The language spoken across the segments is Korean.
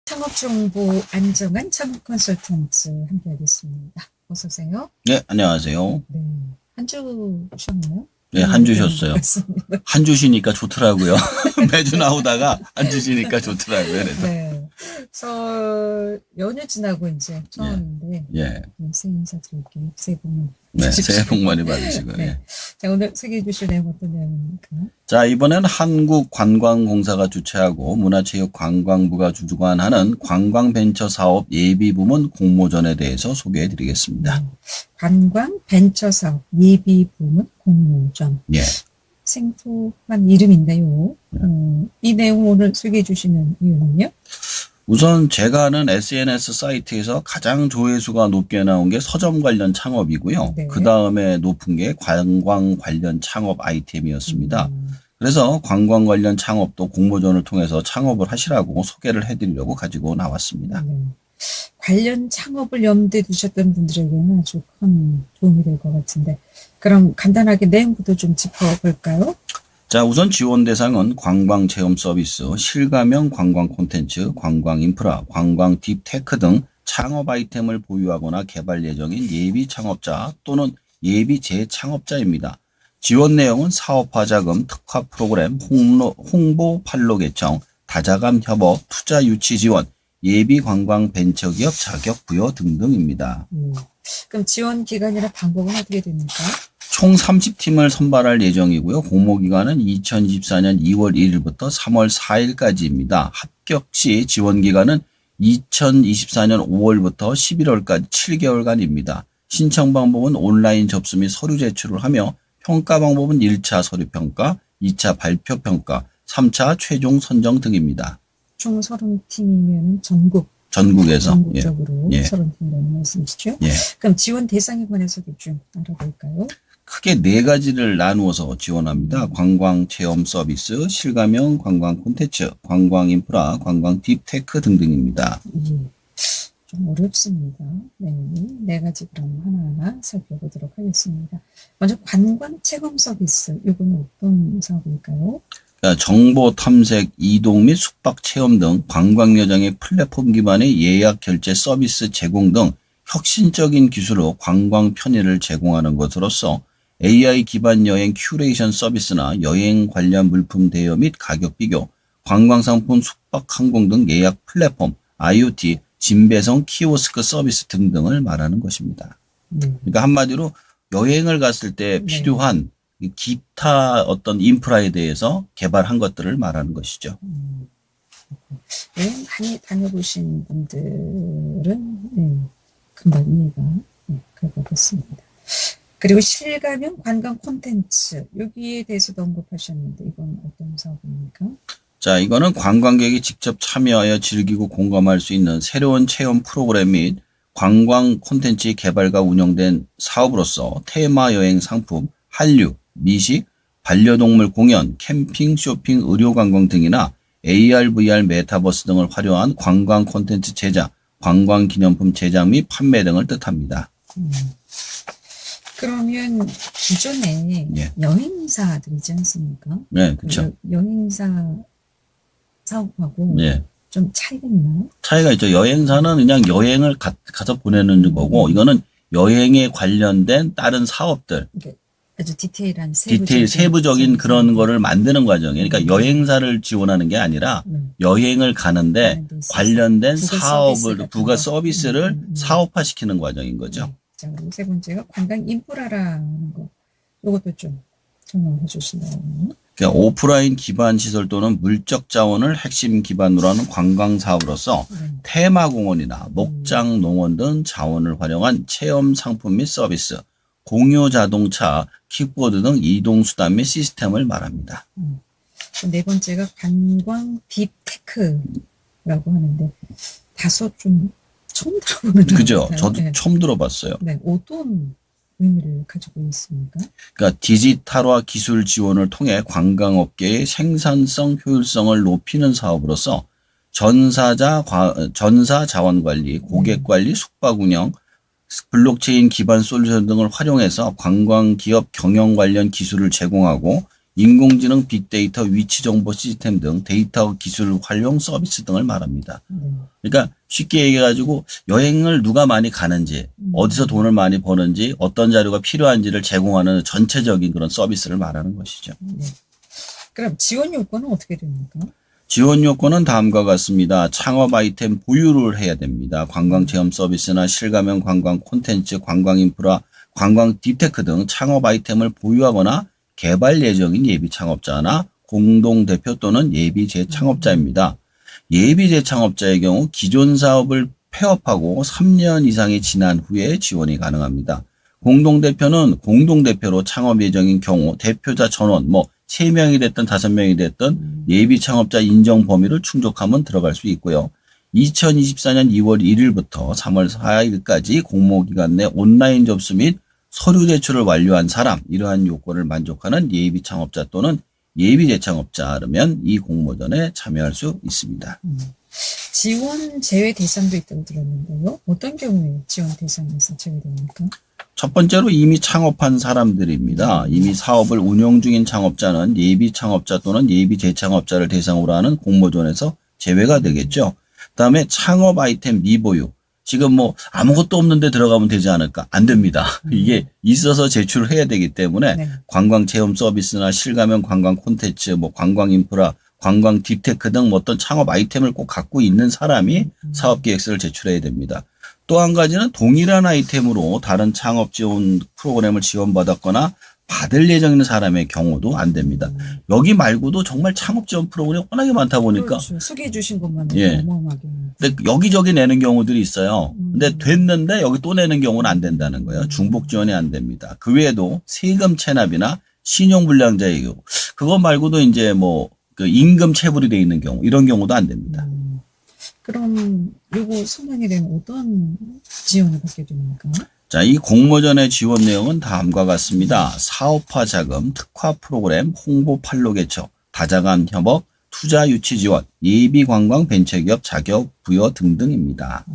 창업정보 안정한 창업 컨설턴트 함께하겠습니다. 어서 오세요. 네, 안녕하세요. 네, 한 주 쉬었나요? 네, 한 주 쉬었어요. 그렇습니다. 한 주 쉬니까 좋더라고요. 매주 나오다가 한 주 쉬니까 좋더라고요. 그래서. 네, 설 연휴 지나고 이제 처음인데 예. 새해 인사드릴게요. 새해 복 많이 네, 받으십시오. 새해 복 많이 받으시고요. 네. 예. 자, 오늘 소개해 주실 내용 어떤 내용입니까? 자, 이번에는 한국관광공사가 주최하고 문화체육관광부가 주관하는 관광벤처사업 예비부문 공모전에 대해서 소개해 드리겠습니다. 관광 벤처사업 예비부문 공모전. 예. 생소한 이름인데요. 이 내용 오늘 소개해 주시는 이유는요? 우선 제가 아는 SNS 사이트에서 가장 조회수가 높게 나온 게 서점 관련 창업이고요. 네. 그 다음에 높은 게 관광 관련 창업 아이템이었습니다. 그래서 관광 관련 창업도 공모전을 통해서 창업을 하시라고 소개를 해드리려고 가지고 나왔습니다. 네. 관련 창업을 염두에 두셨던 분들에게는 아주 큰 도움이 될 것 같은데, 그럼 간단하게 내용부터 좀 짚어볼까요? 자, 우선 지원 대상은 관광 체험 서비스, 실감형 관광 콘텐츠, 관광 인프라, 관광 딥테크 등 창업 아이템을 보유하거나 개발 예정인 예비 창업자 또는 예비 재창업자입니다. 지원 내용은 사업화 자금, 특화 프로그램, 홍보 판로 개청, 다자감 협업, 투자 유치 지원, 예비 관광 벤처기업 자격 부여 등등입니다. 그럼 지원 기간이나 방법은 어떻게 됩니까? 총 30팀을 선발할 예정이고요. 공모 기간은 2024년 2월 1일부터 3월 4일까지입니다. 합격 시 지원 기간은 2024년 5월부터 11월까지 7개월간입니다. 신청 방법은 온라인 접수 및 서류 제출을 하며 평가 방법은 1차 서류 평가, 2차 발표 평가, 3차 최종 선정 등입니다. 총 30팀이면 전국에서. 전국적으로 예. 30팀이라는 말씀이시죠? 예. 그럼 지원 대상에 관해서도 좀 알아볼까요? 크게 네 가지를 나누어서 지원합니다. 관광 체험 서비스, 실감형 관광 콘텐츠, 관광 인프라, 관광 딥테크 등등입니다. 예. 좀 어렵습니다. 네 가지 그럼 하나하나 살펴보도록 하겠습니다. 먼저 관광 체험 서비스, 이건 어떤 사업일까요? 정보 탐색, 이동 및 숙박 체험 등 관광 여정의 플랫폼 기반의 예약 결제 서비스 제공 등 혁신적인 기술로 관광 편의를 제공하는 것으로서 AI 기반 여행 큐레이션 서비스나 여행 관련 물품 대여 및 가격 비교, 관광 상품, 숙박 항공 등 예약 플랫폼, IoT, 진배송 키오스크 서비스 등등을 말하는 것입니다. 그러니까 한마디로 여행을 갔을 때 필요한 기타 어떤 인프라에 대해서 개발한 것들을 말하는 것이죠. 여행 많이 다녀보신 분들은 금방 이해가 갈 것 같습니다. 그리고 실감형 관광 콘텐츠, 여기에 대해서도 언급하셨는데 이건 어떤 사업입니까? 자, 이거는 관광객이 직접 참여하여 즐기고 공감할 수 있는 새로운 체험 프로그램 및 관광 콘텐츠 개발과 운영된 사업으로서 테마 여행 상품, 한류, 미식, 반려동물 공연, 캠핑, 쇼핑, 의료 관광 등이나 AR, VR, 메타버스 등을 활용한 관광 콘텐츠 제작, 관광 기념품 제작 및 판매 등을 뜻합니다. 그러면 기존에 여행사들이지 않습니까? 네, 그렇죠. 여행사 사업하고 좀 차이가 있나요? 차이가 있죠. 여행사는 그냥 여행을 가서 보내는 거고, 이거는 여행에 관련된 다른 사업들. 아주 디테일한 세부적인 그런 거를 만드는 과정이에요. 그러니까 여행사를 지원하는 게 아니라 여행을 가는데 관련된 사업을, 부가 서비스를 사업화시키는 과정인 거죠. 자, 그리고 세 번째가 관광 인프라라는 거. 이것도 좀 설명해 주신다면. 그러니까 오프라인 기반 시설 또는 물적 자원을 핵심 기반으로 하는 관광 사업으로서 테마공원이나 목장 농원 등 자원을 활용한 체험 상품 및 서비스, 공유 자동차, 킥보드 등 이동 수단 및 시스템을 말합니다. 네 번째가 관광 딥테크라고 하는데 다소 좀 처음 들어보는 것 그죠? 같아요. 저도 처음 들어봤어요. 어떤 의미를 가지고 있습니까? 그러니까 디지털화 기술 지원을 통해 관광업계의 생산성, 효율성을 높이는 사업으로서 전사 자원 관리, 고객 관리, 숙박 운영, 블록체인 기반 솔루션 등을 활용해서 관광기업 경영 관련 기술을 제공하고 인공지능, 빅데이터, 위치정보 시스템 등 데이터 기술 활용 서비스 등을 말합니다. 그러니까 쉽게 얘기해가지고 여행을 누가 많이 가는지, 어디서 돈을 많이 버는지, 어떤 자료가 필요한지를 제공하는 전체적인 그런 서비스를 말하는 것이죠. 네. 그럼 지원 요건은 어떻게 됩니까? 지원 요건은 다음과 같습니다. 창업 아이템 보유를 해야 됩니다. 관광 체험 서비스나 실감형 관광 콘텐츠, 관광 인프라, 관광 딥테크 등 창업 아이템을 보유하거나 개발 예정인 예비 창업자나 공동 대표 또는 예비 재창업자입니다. 예비 재창업자의 경우 기존 사업을 폐업하고 3년 이상이 지난 후에 지원이 가능합니다. 공동 대표는 공동 대표로 창업 예정인 경우 대표자 전원 3명이 됐든 5명이 됐든 예비 창업자 인정 범위를 충족하면 들어갈 수 있고요. 2024년 2월 1일부터 3월 4일까지 공모기간 내 온라인 접수 및 서류 제출을 완료한 사람, 이러한 요건을 만족하는 예비 창업자 또는 예비 재창업자라면 이 공모전에 참여할 수 있습니다. 지원 제외 대상도 있다고 들었는데요. 어떤 경우에 지원 대상에서 제외됩니까? 첫 번째로 이미 창업한 사람들입니다. 이미 사업을 운영 중인 창업자는 예비 창업자 또는 예비 재창업자를 대상으로 하는 공모전에서 제외가 되겠죠. 그다음에 창업 아이템 미보유. 지금 아무것도 없는데 들어가면 되지 않을까? 안 됩니다. 이게 있어서 제출을 해야 되기 때문에 네. 관광 체험 서비스나 실감형 관광 콘텐츠, 관광 인프라, 관광 딥테크 등 어떤 창업 아이템을 꼭 갖고 있는 사람이 사업 계획서를 제출해야 됩니다. 또 한 가지는 동일한 아이템으로 다른 창업 지원 프로그램을 지원받았거나 받을 예정인 사람의 경우도 안 됩니다. 여기 말고도 정말 창업 지원 프로그램이 워낙에 많다 보니까 그렇죠. 소개해 주신 것만 예. 어마어마하게. 근데 여기저기 내는 경우들이 있어요. 근데 됐는데 여기 또 내는 경우는 안 된다는 거예요. 중복 지원이 안 됩니다. 그 외에도 세금 체납이나 신용불량자의 경우, 그거 말고도 이제 그 임금 체불이 돼 있는 경우, 이런 경우도 안 됩니다. 그럼 요거 선정이 되면 어떤 지원을 받게 됩니까? 자, 이 공모전의 지원 내용은 다음과 같습니다. 사업화 자금, 특화 프로그램, 홍보 판로 개척, 다자간 협업, 투자 유치 지원, 예비 관광 벤처기업 자격 부여 등등입니다.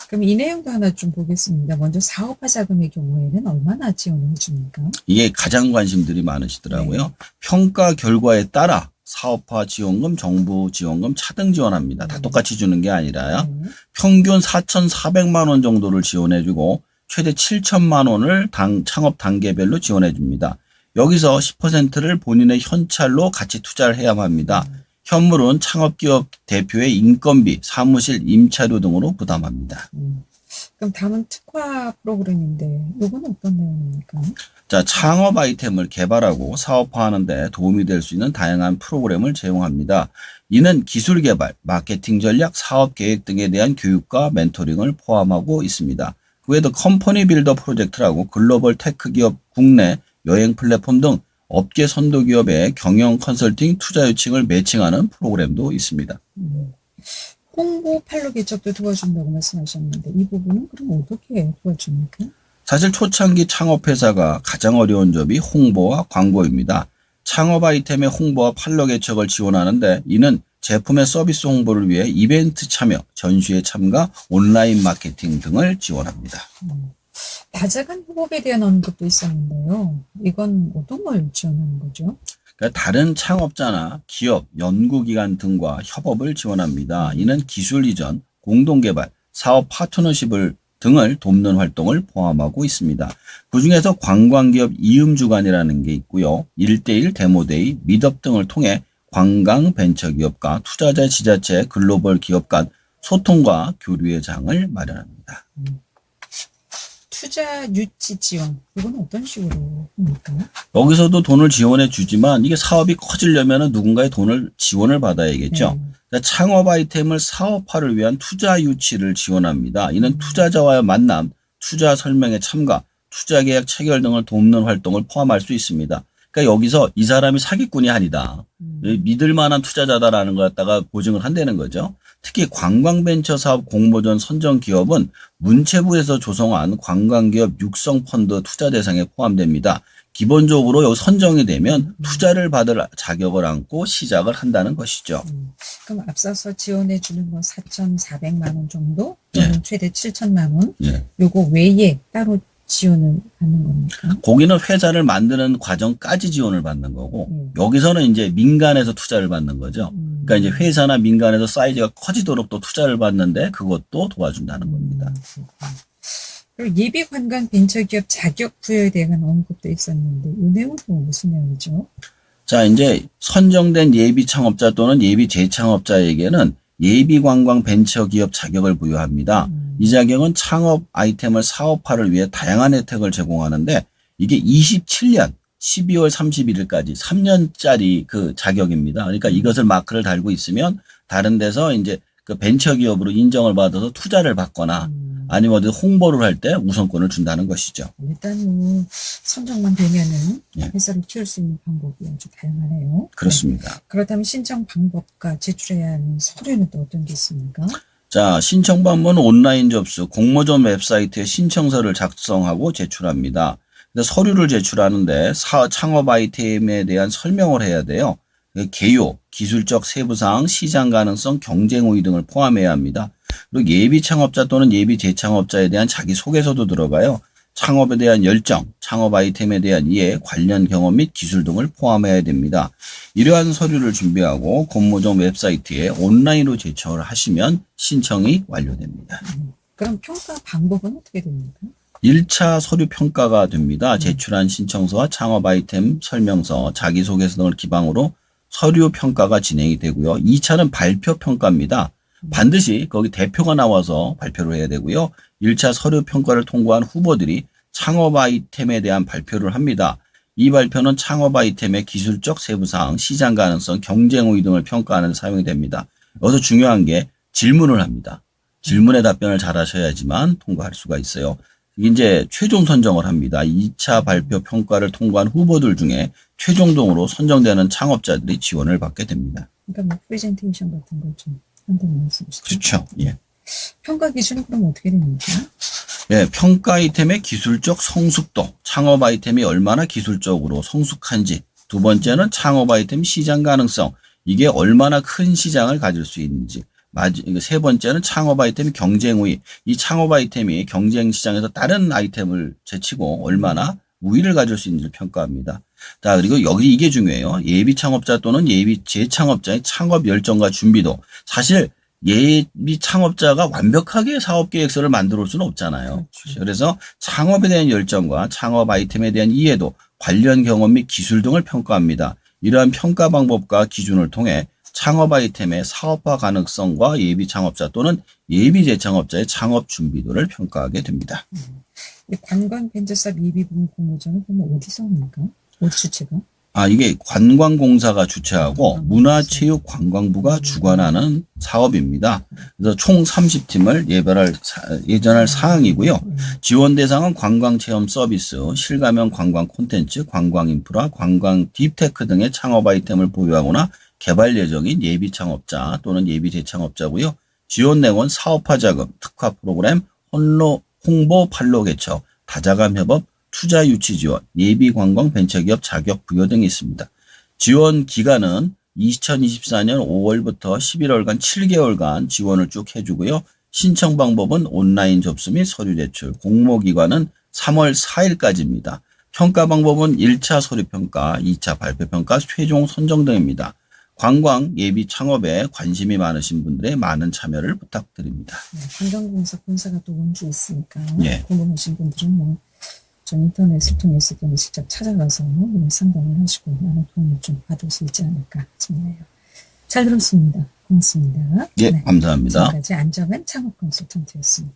그럼 이 내용도 하나 좀 보겠습니다. 먼저 사업화 자금의 경우에는 얼마나 지원을 해줍니까? 이게 가장 관심들이 많으시더라고요. 네. 평가 결과에 따라 사업화 지원금, 정부 지원금 차등 지원합니다. 다 똑같이 주는 게 아니라요. 평균 4,400만 원 정도를 지원해주고 최대 7천만 원을 창업 단계별로 지원해줍니다. 여기서 10%를 본인의 현찰로 같이 투자를 해야만 합니다. 현물은 창업기업 대표의 인건비, 사무실 임차료 등으로 부담합니다. 그럼 다음은 특화 프로그램인데 이건 어떤 내용입니까? 자, 창업 아이템을 개발하고 사업화하는 데 도움이 될 수 있는 다양한 프로그램을 제공합니다. 이는 기술 개발, 마케팅 전략, 사업 계획 등에 대한 교육과 멘토링을 포함하고 있습니다. 그 외에도 컴퍼니 빌더 프로젝트라고 글로벌 테크 기업, 국내 여행 플랫폼 등 업계 선도 기업의 경영 컨설팅, 투자 유치를 매칭하는 프로그램도 있습니다. 홍보 판로 개척도 도와준다고 말씀하셨는데 이 부분은 그럼 어떻게 도와줍니까? 사실 초창기 창업회사가 가장 어려운 점이 홍보와 광고입니다. 창업 아이템의 홍보와 판로 개척을 지원하는데 이는 제품의 서비스 홍보를 위해 이벤트 참여, 전시회 참가, 온라인 마케팅 등을 지원합니다. 다자간 협업에 대한 언급도 있었는데요. 이건 어떤 걸 지원하는 거죠? 그러니까 다른 창업자나 기업, 연구기관 등과 협업을 지원합니다. 이는 기술 이전, 공동개발, 사업 파트너십을 등을 돕는 활동을 포함하고 있습니다. 그중에서 관광기업 이음주간이라는 게 있고요. 1대1 데모데이, 미덥 등을 통해 관광 벤처기업과 투자자 지자체 글로벌 기업 간 소통과 교류의 장을 마련합니다. 투자 유치 지원, 이건 어떤 식으로 합니까? 여기서도 돈을 지원해 주지만 이게 사업이 커지려면 누군가의 돈을 지원을 받아야겠죠. 그러니까 창업 아이템을 사업화를 위한 투자 유치를 지원합니다. 이는 투자자와의 만남, 투자 설명회 참가, 투자 계약 체결 등을 돕는 활동을 포함할 수 있습니다. 그러니까 여기서 이 사람이 사기꾼이 아니다. 믿을 만한 투자자다라는 걸 갖다가 보증을 한다는 거죠. 특히 관광벤처 사업 공모전 선정 기업은 문체부에서 조성한 관광기업 육성 펀드 투자 대상에 포함됩니다. 기본적으로 여기 선정이 되면 투자를 받을 자격을 안고 시작을 한다는 것이죠. 그럼 앞서서 지원해 주는 건 4,400만 원 정도 또는 최대 7천만 원. 예. 요거 외에 따로 지원을 받는 겁니까? 거기는 회사를 만드는 과정까지 지원을 받는 거고 네. 여기서는 이제 민간에서 투자를 받는 거죠. 그러니까 이제 회사나 민간에서 사이즈가 커지도록 또 투자를 받는데 그것도 도와준다는 겁니다. 그리고 예비 관광 벤처기업 자격 부여에 대한 언급도 있었는데 이 내용은 또 무슨 내용이죠? 자, 이제 선정된 예비 창업자 또는 예비 재창업자에게는 예비 관광 벤처기업 자격을 부여합니다. 이 자격은 창업 아이템을 사업화를 위해 다양한 혜택을 제공하는데 이게 27년 12월 31일까지 3년짜리 그 자격입니다. 그러니까 이것을 마크를 달고 있으면 다른 데서 이제 그 벤처기업으로 인정을 받아서 투자를 받거나 아니면 어디 홍보를 할 때 우선권을 준다는 것이죠. 일단 뭐 선정만 되면은 예. 회사를 키울 수 있는 방법이 아주 다양하네요. 그렇습니다. 네. 그렇다면 신청 방법과 제출해야 하는 서류는 또 어떤 게 있습니까? 자, 신청 방법은 온라인 접수, 공모전 웹사이트에 신청서를 작성하고 제출합니다. 그래서 서류를 제출하는데 창업 아이템에 대한 설명을 해야 돼요. 개요, 기술적 세부사항, 시장 가능성, 경쟁 우위 등을 포함해야 합니다. 그리고 예비 창업자 또는 예비 재창업자에 대한 자기소개서도 들어가요. 창업에 대한 열정, 창업 아이템에 대한 이해, 관련 경험 및 기술 등을 포함해야 됩니다. 이러한 서류를 준비하고 공모전 웹사이트에 온라인으로 제출을 하시면 신청이 완료됩니다. 그럼 평가 방법은 어떻게 됩니까? 1차 서류 평가가 됩니다. 제출한 신청서와 창업 아이템 설명서, 자기소개서 등을 기반으로 서류 평가가 진행이 되고요. 2차는 발표 평가입니다. 반드시 거기 대표가 나와서 발표를 해야 되고요. 1차 서류 평가를 통과한 후보들이 창업 아이템에 대한 발표를 합니다. 이 발표는 창업 아이템의 기술적 세부사항, 시장 가능성, 경쟁 우위 등을 평가하는 데 사용이 됩니다. 여기서 중요한 게 질문을 합니다. 질문에 답변을 잘 하셔야지만 통과할 수가 있어요. 이제 최종 선정을 합니다. 2차 발표 평가를 통과한 후보들 중에 최종적으로 선정되는 창업자들이 지원을 받게 됩니다. 그러니까 뭐 프레젠테이션 같은 걸 좀 한다는 말씀이시죠? 그렇죠. 예. 평가 기준은 그럼 어떻게 됩니까? 예, 평가 아이템의 기술적 성숙도, 창업 아이템이 얼마나 기술적으로 성숙한지, 두 번째는 창업 아이템 시장 가능성, 이게 얼마나 큰 시장을 가질 수 있는지, 세 번째는 창업 아이템 경쟁 우위, 이 창업 아이템이 경쟁 시장에서 다른 아이템을 제치고 얼마나 우위를 가질 수 있는지를 평가합니다. 자, 그리고 여기 이게 중요해요. 예비 창업자 또는 예비 재창업자의 창업 열정과 준비도. 사실 예비 창업자가 완벽하게 사업 계획서를 만들어 올 수는 없잖아요. 그렇죠. 그래서 창업에 대한 열정과 창업 아이템에 대한 이해도, 관련 경험 및 기술 등을 평가합니다. 이러한 평가 방법과 기준을 통해 창업 아이템의 사업화 가능성과 예비 창업자 또는 예비 재창업자의 창업 준비도를 평가하게 됩니다. 이 관광 벤처사업 예비 부문 공모전은 그럼 어디서 합니까? 어디 주체가? 이게 관광공사가 주최하고 문화체육관광부가 주관하는 사업입니다. 그래서 총 30팀을 예전할 사항이고요. 지원 대상은 관광체험 서비스, 실감형 관광 콘텐츠, 관광 인프라, 관광 딥테크 등의 창업 아이템을 보유하거나 개발 예정인 예비 창업자 또는 예비 재창업자고요. 지원 내용은 사업화 자금, 특화 프로그램, 홍보 판로 개척, 다자감 협업, 투자 유치 지원, 예비 관광 벤처기업 자격 부여 등이 있습니다. 지원 기간은 2024년 5월부터 11월간 7개월간 지원을 쭉 해주고요. 신청 방법은 온라인 접수 및 서류 제출, 공모 기간은 3월 4일까지입니다. 평가 방법은 1차 서류 평가, 2차 발표 평가, 최종 선정 등입니다. 관광 예비 창업에 관심이 많으신 분들의 많은 참여를 부탁드립니다. 관광공사 본사가 또 원주에 있으니까 예. 궁금하신 분들은 뭐 좀 인터넷을 통해서 좀 직접 찾아가서 상담을 하시고 많은 도움을 좀 받을 수 있지 않을까 싶네요. 잘 들었습니다. 고맙습니다. 예, 감사합니다. 지금까지 안정한 창업 컨설턴트였습니다.